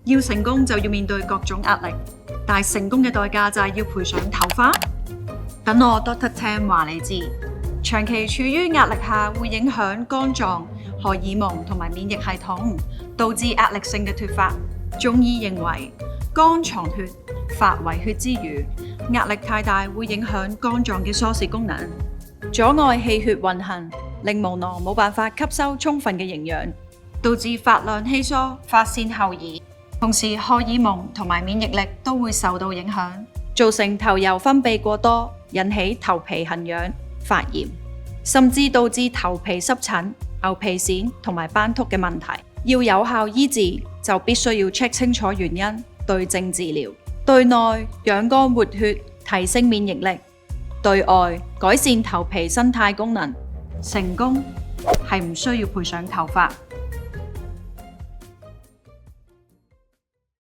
要成功就要面對各種壓力，但係成功嘅代價就係要賠上頭髮。等我 Dr. Tam 話你知，長期處於壓力下會影響肝臟、荷爾蒙同埋免疫系統，導致壓力性嘅脫髮。中醫認為，肝藏血，髮為血之餘，壓力太大會影響肝臟嘅疏泄功能，阻礙氣血運行，令毛囊冇辦法吸收充分嘅營養，導致髮量稀疏、髮線後移。同時，荷爾蒙同埋免疫力都會受到影響，造成頭油分泌過多，引起頭皮痕癢、發炎，甚至導致頭皮濕疹、牛皮癬同埋斑禿嘅問題。要有效醫治，就必須要 check 清楚原因，對症治療。對內養肝活血，提升免疫力；對外改善頭皮生態功能。成功係唔需要賠上頭髮。